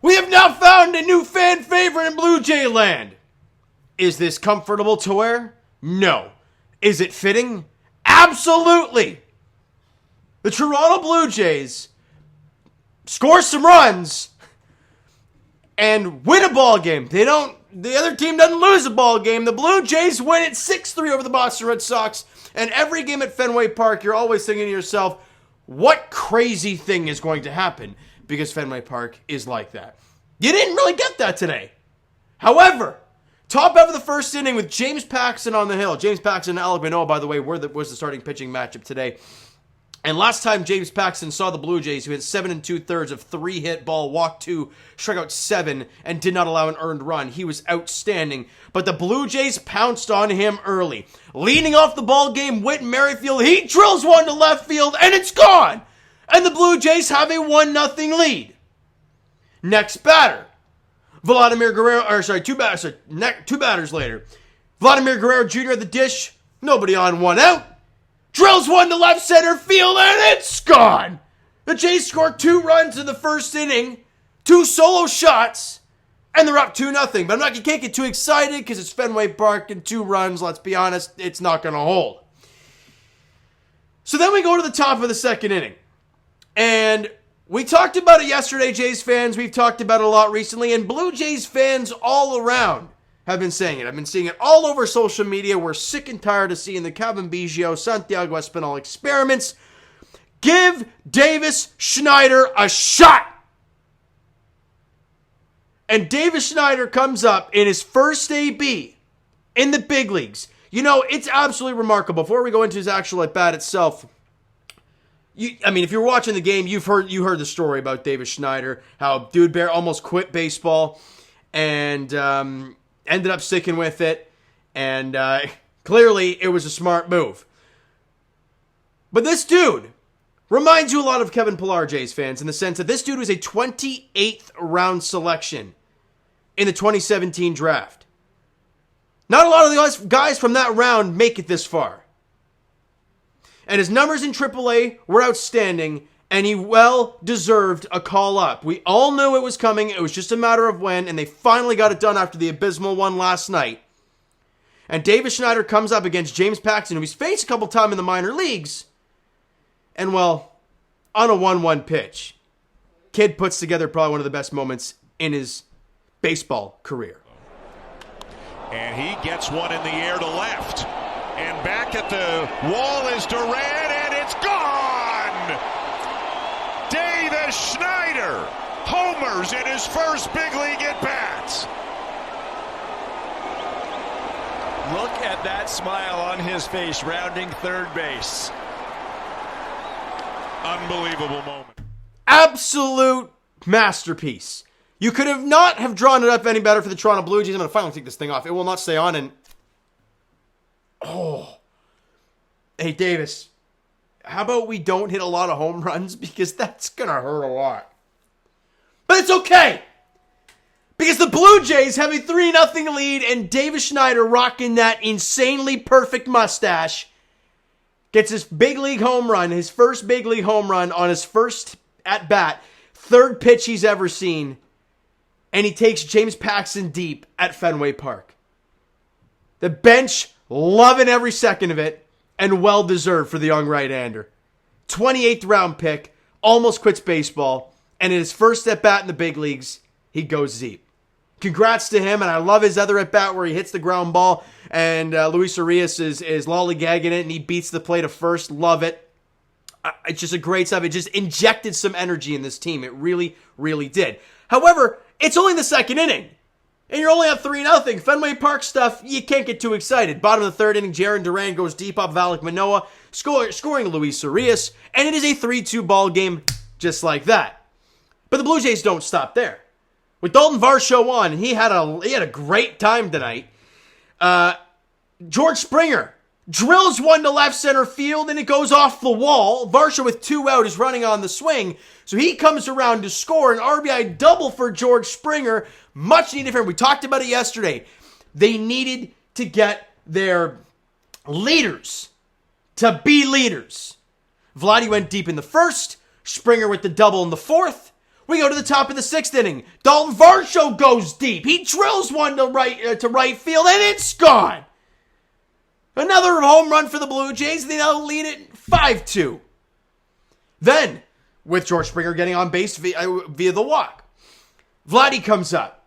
We have now found a new fan favorite in Blue Jay land. Is this comfortable to wear? No. Is it fitting? Absolutely. The Toronto Blue Jays score some runs and win a ball game. The other team doesn't lose a ball game. The Blue Jays win it 6-3 over the Boston Red Sox. And every game at Fenway Park, you're always thinking to yourself, what crazy thing is going to happen? Because Fenway Park is like that. You didn't really get that today. However, top half of the first inning with James Paxton on the hill. James Paxton and Alec Manoah, by the way, was the starting pitching matchup today. And last time James Paxton saw the Blue Jays, who hit 7 2/3 of 3-hit ball, walked 2, struck out 7, and did not allow an earned run. He was outstanding. But the Blue Jays pounced on him early. Leading off the ball game, Whit Merrifield, he drills one to left field, and it's gone! And the Blue Jays have a 1-0 lead. Next batter, Vladimir Guerrero, two batters later. Vladimir Guerrero Jr. at the dish, nobody on, 1 out. Drills one to left center field, and it's gone. The Jays scored 2 runs in the first inning, 2 solo shots, and they're up 2-0. But you can't get too excited because it's Fenway Park and 2 runs, let's be honest, it's not going to hold. So then we go to the top of the second inning. And we talked about it yesterday, Jays fans. We've talked about it a lot recently. And Blue Jays fans all around have been saying it. I've been seeing it all over social media. We're sick and tired of seeing the Kevin Biggio, Santiago Espinal experiments. Give Davis Schneider a shot. And Davis Schneider comes up in his first AB in the big leagues. You know, it's absolutely remarkable. Before we go into his actual at-bat itself, if you're watching the game, you heard the story about Davis Schneider, how Dude Bear almost quit baseball and ended up sticking with it. And clearly, it was a smart move. But this dude reminds you a lot of Kevin Pillar, Jays fans, in the sense that this dude was a 28th round selection in the 2017 draft. Not a lot of the guys from that round make it this far. And his numbers in AAA were outstanding, and he well deserved a call up. We all knew it was coming. It was just a matter of when, and they finally got it done after the abysmal one last night. And Davis Schneider comes up against James Paxton, who he's faced a couple times in the minor leagues. And, well, on a 1-1 pitch, kid puts together probably one of the best moments in his baseball career. And he gets one in the air to left. And back at the wall is Duran, and it's gone! Davis Schneider homers in his first big league at-bats. Look at that smile on his face, rounding third base. Unbelievable moment. Absolute masterpiece. You could have not have drawn it up any better for the Toronto Blue Jays. I'm going to finally take this thing off. It will not stay on, and hey, Davis, how about we don't hit a lot of home runs? Because that's going to hurt a lot. But it's okay. Because the Blue Jays have a 3-0 lead, and Davis Schneider, rocking that insanely perfect mustache, gets his big league home run, his first big league home run on his first at-bat, third pitch he's ever seen, and he takes James Paxton deep at Fenway Park. The bench loving every second of it, and well-deserved for the young right-hander. 28th round pick, almost quits baseball, and in his first at-bat in the big leagues, he goes deep. Congrats to him, and I love his other at-bat where he hits the ground ball, and Luis Arias is lollygagging it, and he beats the plate of first. Love it. It's just a great stuff. It just injected some energy in this team. It really, really did. However, it's only the second inning. And you're only up 3-0. Fenway Park stuff, you can't get too excited. Bottom of the third inning, Jaron Duran goes deep off of Alec Manoah, scoring Luis Arias, and it is a 3-2 ball game just like that. But the Blue Jays don't stop there. With Dalton Varsho on, and he had a great time tonight. George Springer drills one to left center field, and it goes off the wall. Varsho with 2 out is running on the swing, so he comes around to score an RBI double for George Springer. Much needed for him. We talked about it yesterday. They needed to get their leaders to be leaders. Vladdy went deep in the first. Springer with the double in the fourth. We go to the top of the 6th inning. Dalton Varsho goes deep. He drills one to right field, and it's gone. Another home run for the Blue Jays. They now lead it 5-2. Then, with George Springer getting on base via the walk, Vladdy comes up,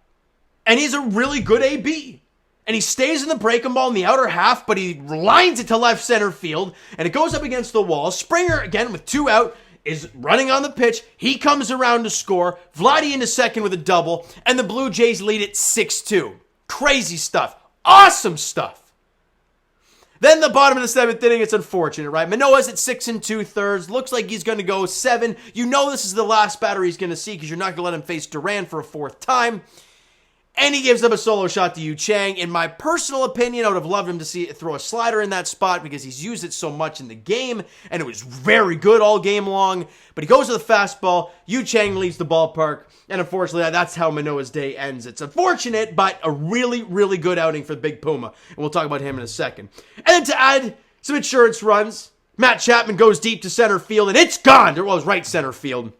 and he's a really good AB. And he stays in the breaking ball in the outer half, but he lines it to left center field, and it goes up against the wall. Springer, again, with 2 out, is running on the pitch. He comes around to score. Vladdy into second with a double, and the Blue Jays lead it 6-2. Crazy stuff. Awesome stuff. Then the bottom of the 7th inning, it's unfortunate, right? Manoah's at 6 2/3. Looks like he's going to go 7. You know this is the last batter he's going to see because you're not going to let him face Duran for a 4th time. And he gives up a solo shot to Yu Chang. In my personal opinion, I would have loved him to see it throw a slider in that spot because he's used it so much in the game, and it was very good all game long. But he goes to the fastball. Yu Chang leaves the ballpark, and unfortunately, that's how Manoah's day ends. It's unfortunate, but a really, really good outing for the Big Puma, and we'll talk about him in a second. And then to add some insurance runs, Matt Chapman goes deep to center field, and it's gone. Well, it was right center field.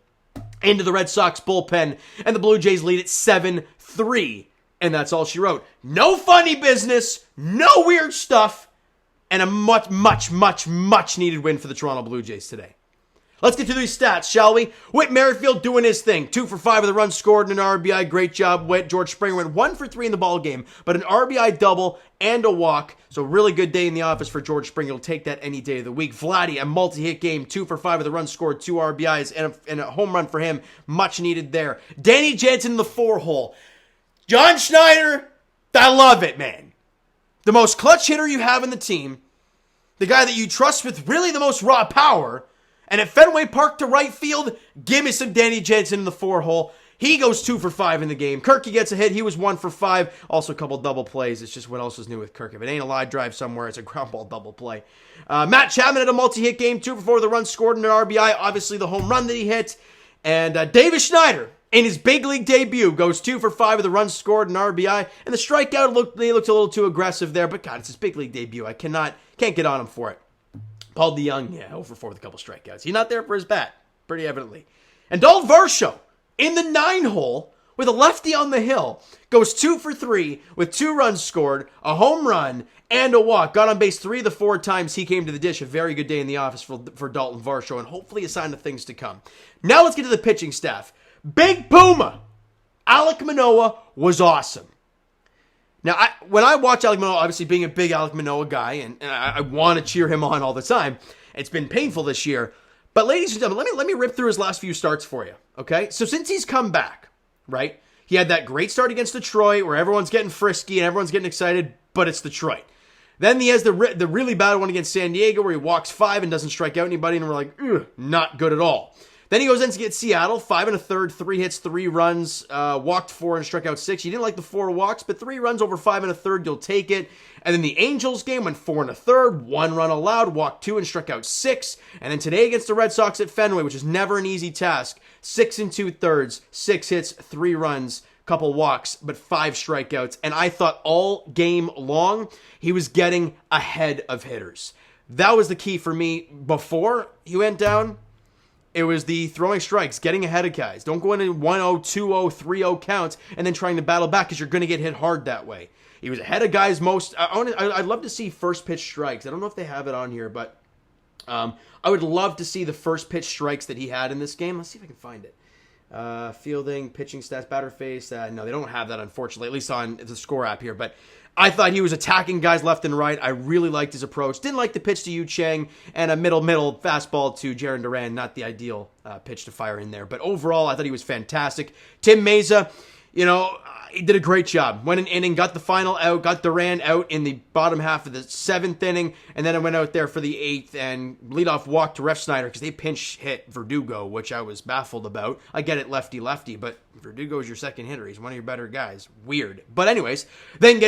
Into the Red Sox bullpen, and the Blue Jays lead it 7-3. And that's all she wrote. No funny business, no weird stuff, and a much, much, much, much needed win for the Toronto Blue Jays today. Let's get to these stats, shall we? Whit Merrifield doing his thing. 2 for 5 with a run scored and an RBI. Great job, Whit. George Springer went 1 for 3 in the ball game, but an RBI double and a walk. So really good day in the office for George Springer. He'll take that any day of the week. Vladdy, a multi-hit game. 2 for 5 with a run scored, 2 RBIs, and a home run for him. Much needed there. Danny Jansen in the 4-hole. John Schneider, I love it, man. The most clutch hitter you have in the team. The guy that you trust with really the most raw power. And at Fenway Park to right field, give me some Danny Jansen in the 4-hole. He goes 2 for 5 in the game. Kirky gets a hit. He was 1 for 5. Also a couple double plays. It's just what else is new with Kirk. If it ain't a line drive somewhere, it's a ground ball double play. Matt Chapman had a multi-hit game. 2 for 4 with a run scored and an RBI. Obviously the home run that he hit. And Davis Schneider, in his big league debut, goes 2 for 5 with a run scored and RBI. And the strikeout looked a little too aggressive there. But God, it's his big league debut. I can't get on him for it. Paul DeYoung, 0 for 4 with a couple strikeouts. He's not there for his bat, pretty evidently. And Dalton Varsho, in the 9-hole, with a lefty on the hill, goes 2 for 3 with 2 runs scored, a home run, and a walk. Got on base 3 of the 4 times he came to the dish. A very good day in the office for Dalton Varsho, and hopefully a sign of things to come. Now let's get to the pitching staff. Big Puma, Alek Manoah was awesome. Now, when I watch Alek Manoah, obviously being a big Alek Manoah guy, and I want to cheer him on all the time, it's been painful this year. But ladies and gentlemen, let me rip through his last few starts for you, okay? So since he's come back, right, he had that great start against Detroit where everyone's getting frisky and everyone's getting excited, but it's Detroit. Then he has the really bad one against San Diego where he walks 5 and doesn't strike out anybody, and we're like, not good at all. Then he goes in to get Seattle, 5 1/3, 3 hits, 3 runs, walked 4 and struck out 6. You didn't like the 4 walks, but 3 runs over 5 1/3, you'll take it. And then the Angels game went 4 1/3, 1 run allowed, walked 2 and struck out 6. And then today against the Red Sox at Fenway, which is never an easy task, 6 2/3, 6 hits, 3 runs, couple walks, but 5 strikeouts. And I thought all game long he was getting ahead of hitters. That was the key for me before he went down. It was the throwing strikes, getting ahead of guys. Don't go into 1-0, 2-0, 3-0 counts and then trying to battle back because you're going to get hit hard that way. He was ahead of guys most. I'd love to see first pitch strikes. I don't know if they have it on here, but I would love to see the first pitch strikes that he had in this game. Let's see if I can find it. Fielding, pitching stats, batter face. No, they don't have that, unfortunately, at least on the score app here. But I thought he was attacking guys left and right. I really liked his approach. Didn't like the pitch to Yu Chang and a middle fastball to Jarren Duran. Not the ideal pitch to fire in there. But overall, I thought he was fantastic. Tim Meza, he did a great job. Went an inning, got the final out, got Duran out in the bottom half of the 7th inning, and then I went out there for the 8th and leadoff walk to Ref Snyder because they pinch hit Verdugo, which I was baffled about. I get it, lefty, but Verdugo's your second hitter. He's one of your better guys. Weird. But anyways, then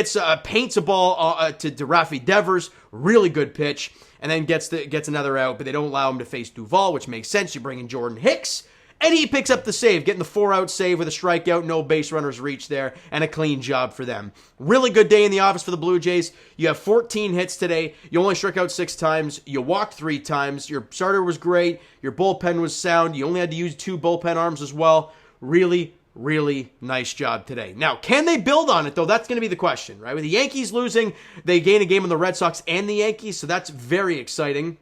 paints a ball to Rafi Devers. Really good pitch. And then gets another out, but they don't allow him to face Duvall, which makes sense. You bring in Jordan Hicks. And he picks up the save, getting the 4-out save with a strikeout, no base runners reach there, and a clean job for them. Really good day in the office for the Blue Jays. You have 14 hits today. You only struck out 6 times. You walked 3 times. Your starter was great. Your bullpen was sound. You only had to use 2 bullpen arms as well. really, really nice job today. Now, can they build on it, though? That's going to be the question, right? With the Yankees losing, they gain a game on the Red Sox and the Yankees, so that's very exciting.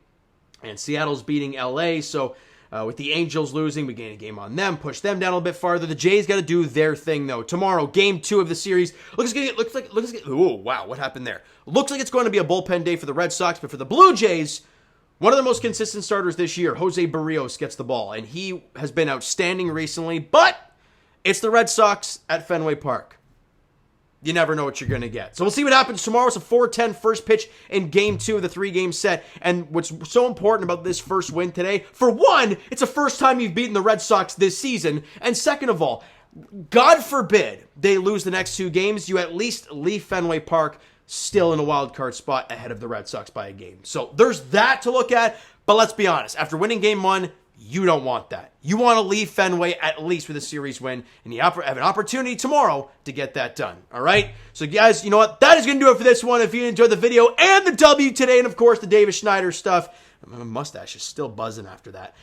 And Seattle's beating LA, so with the Angels losing, we gain a game on them, push them down a little bit farther. The Jays got to do their thing, though. Tomorrow, game 2 of the series. Looks like, oh, wow, what happened there? Looks like it's going to be a bullpen day for the Red Sox, but for the Blue Jays, one of the most consistent starters this year, Jose Barrios, gets the ball, and he has been outstanding recently, but it's the Red Sox at Fenway Park. You never know what you're going to get. So we'll see what happens tomorrow. It's a 4:10 first pitch in game 2 of the 3-game set. And what's so important about this first win today, for one, it's the first time you've beaten the Red Sox this season. And second of all, God forbid they lose the next 2 games, you at least leave Fenway Park still in a wild card spot ahead of the Red Sox by a game. So there's that to look at. But let's be honest, after winning game 1, you don't want that. You want to leave Fenway at least with a series win, and you have an opportunity tomorrow to get that done. All right? So, guys, you know what? That is going to do it for this one. If you enjoyed the video and the W today, and, of course, the Davis Schneider stuff, my mustache is still buzzing after that.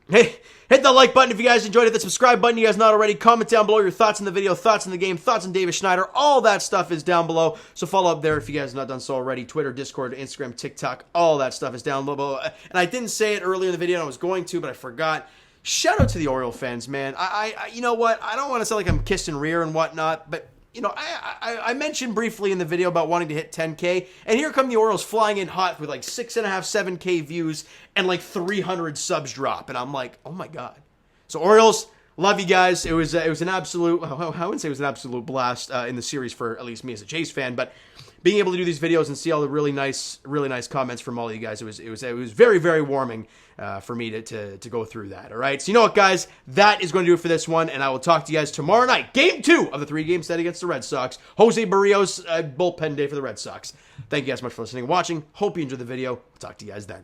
Hey, hit the like button if you guys enjoyed it. The subscribe button, you guys not already. Comment down below your thoughts on the video, thoughts on the game, thoughts on Davis Schneider. All that stuff is down below. So follow up there if you guys have not done so already. Twitter, Discord, Instagram, TikTok, all that stuff is down below. And I didn't say it earlier in the video, and I was going to, but I forgot. Shout out to the Oriole fans, man. I you know what? I don't want to sound like I'm kissing rear and whatnot, but you know, I mentioned briefly in the video about wanting to hit 10K, and here come the Orioles flying in hot with like 6.5, 7K views and like 300 subs drop, and I'm like, oh my god. So Orioles, love you guys. It was an absolute, I wouldn't say it was an absolute blast in the series for at least me as a Chase fan, but being able to do these videos and see all the really nice comments from all of you guys, it was very, very warming for me to go through that. All right, so you know what, guys, that is going to do it for this one, and I will talk to you guys tomorrow night, game 2 of the 3-game set against the Red Sox. Jose Barrios, bullpen day for the Red Sox. Thank you guys so much for listening and watching. Hope you enjoyed the video. We'll talk to you guys then.